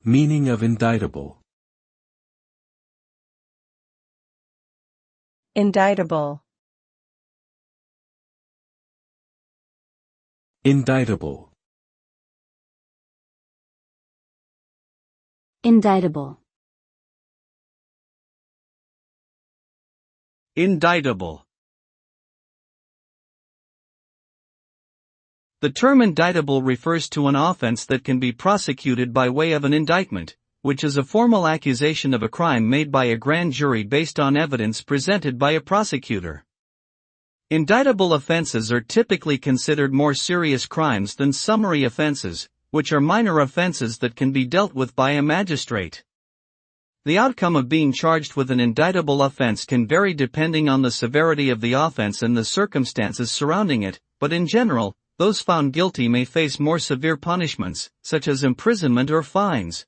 Meaning of indictable. Indictable. Indictable. Indictable. Indictable. The term indictable refers to an offense that can be prosecuted by way of an indictment, which is a formal accusation of a crime made by a grand jury based on evidence presented by a prosecutor. Indictable offenses are typically considered more serious crimes than summary offenses, which are minor offenses that can be dealt with by a magistrate. The outcome of being charged with an indictable offense can vary depending on the severity of the offense and the circumstances surrounding it, but in general, those found guilty may face more severe punishments, such as imprisonment or fines.